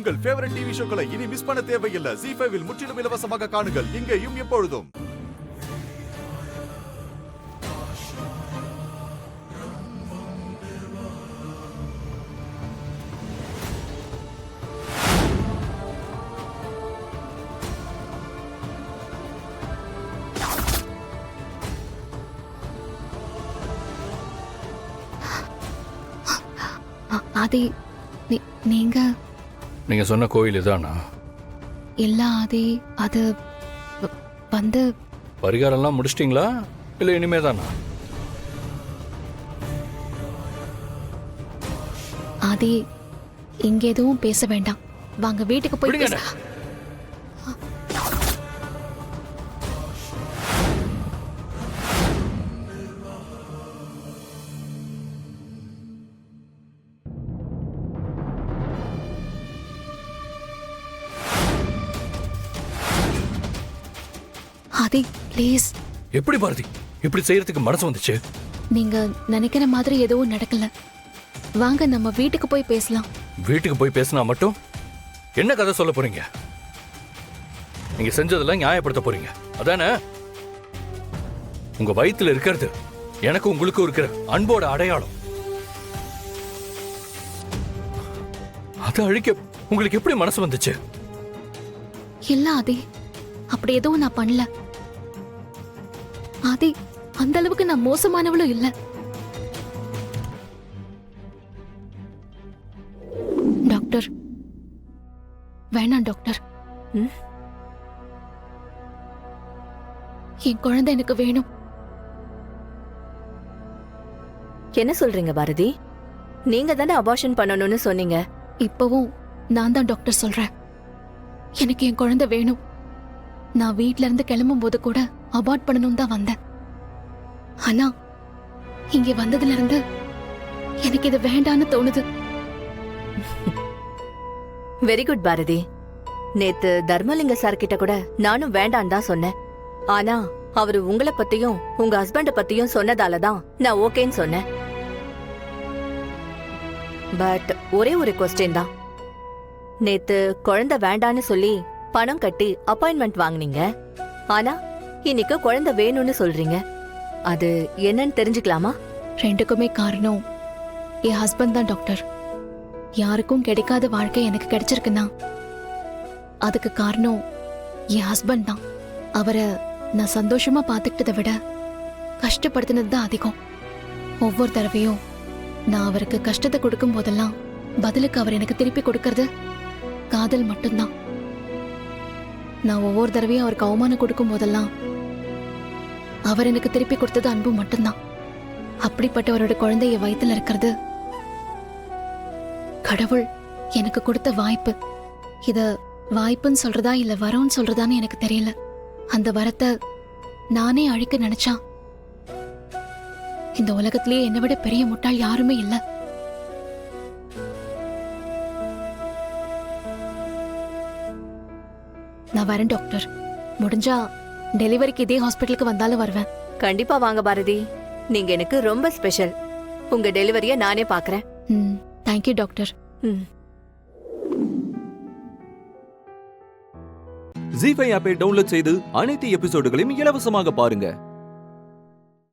உங்கள் favourite TV ஷோக்களை இனி miss பண்ண தேவையில்லை. ZEE5 இல் முற்றிலும் இலவசமாக காணுங்கள், இங்கேயும் எப்பொழுதும். ஆதி, நீங்க சொன்ன கோயில் இதானா? இல்ல ஆதி, அது வந்து பரிகாரம்லாம் முடிச்சிட்டீங்களா இல்ல இனிமே தானா? ஆதி, இங்க எதுவும் பேச வேண்டாம், வாங்க வீட்டுக்கு போய் பேச. ஆதி ப்ளீஸ். எப்படி பாரதி இப்படி செய்யறதுக்கு மனசு வந்துச்சு? நீங்க நினைக்கிற மாதிரி எதுவும் நடக்கல, வாங்க நம்ம வீட்டுக்கு போய் பேசலாம். வீட்டுக்கு போய் பேசினா மட்டும் என்ன கதை சொல்ல போறீங்க? நீங்க செஞ்சதெல்லாம் நியாயப்படுத்த போறீங்க அதானே? உங்க வயித்துல இருக்கிறது எனக்கு உங்களுக்கு இருக்கிற அன்போட அடையாளம். அதை அழிக்க உங்களுக்கு எப்படி மனசு வந்துச்சு? இல்ல ஆதி, அப்படி எதுவும் நான் பண்ணல ஆதி. அந்த அளவுக்கு நான் மோசமானவளும் இல்ல. டாக்டர் வேணாம் டாக்டர், என் குழந்தை எனக்கு வேணும். என்ன சொல்றீங்க பாரதி? நீங்க தானே அபார்ஷன் பண்ணணும்னு சொன்னீங்க. இப்பவும் நான் தான் டாக்டர் சொல்றேன், எனக்கு என் குழந்தை வேணும். நான் வீட்ல இருந்து கிளம்பும் போது கூட அபார்ட் பண்ணணும் தான் வந்தேன். ஆனா இங்க வந்ததுல இருந்து எனக்கு இது வேண்டான்னு தோணுது. Very good Bharathi. நேத்து தர்மலிங்க சார் கிட்ட கூட நானும் வேண்டான்னு தான் சொன்னேன். ஆனா அவரு உங்களை பத்தியும் உங்க ஹஸ்பண்ட பத்தியும் சொன்னதாலதான் நான் ஓகேன்னு சொன்னேன். பட் ஒரே ஒரு கொஸ்டின் தான். நேத்து குழந்தை வேண்டான்னு சொல்லி பணம் கட்டி அப்பாயின்மெண்ட் வாங்குனீங்க. ஆனா இன்னைக்கு குழந்தை வேணும்னு சொல்றீங்க. அது என்னன்னு தெரிஞ்சுக்கலாமா? ரெண்டுக்குமே காரணம் என் ஹஸ்பண்ட் தான் டாக்டர். யாருக்கும் கிடைக்காத வாழ்க்கை எனக்கு கிடைச்சிருக்குன்னா அதுக்கு காரணம் என் ஹஸ்பண்ட் தான். அவரை நான் சந்தோஷமா பார்த்துக்கிட்டதை விட கஷ்டப்படுத்தினது தான் அதிகம். ஒவ்வொரு தடவையும் நான் அவருக்கு கஷ்டத்தை கொடுக்கும் போதெல்லாம் பதிலுக்கு அவர் எனக்கு திருப்பி கொடுக்கறது காதல் மட்டும்தான். நான் ஒவ்வொரு தடவையும் அவருக்கு அவமானம் கொடுக்கும் போதெல்லாம் அவர் எனக்கு திருப்பி கொடுத்தது அன்பு மட்டும்தான். அப்படிப்பட்டவரோட குழந்தைய வயித்துல இருக்கிறது கடவுள் எனக்கு கொடுத்த வாய்ப்பு. இத வாய்ப்புன்னு சொல்றதா இல்ல வரம்னு சொல்றதான்னு எனக்கு தெரியல. அந்த வரத்தை நானே அழிக்க நினைச்சா இந்த உலகத்திலேயே என்னை விட பெரிய முட்டாள் யாருமே இல்ல. நான் வரேன் டாக்டர். முடிஞ்சா டெலிவரிக்கு இதே ஹாஸ்பிட்டலுக்கு வந்தாலும் வருவேன். கண்டிப்பா வாங்க பாரதி, நீங்க எனக்கு ரொம்ப ஸ்பெஷல். உங்க டெலிவரிய நானே பாக்குறேன். Thank you doctor. ZEE5 ஆப்பை டவுன்லோட் செய்து அனைத்து எபிசோடுகளையும் இலவசமாக பாருங்க.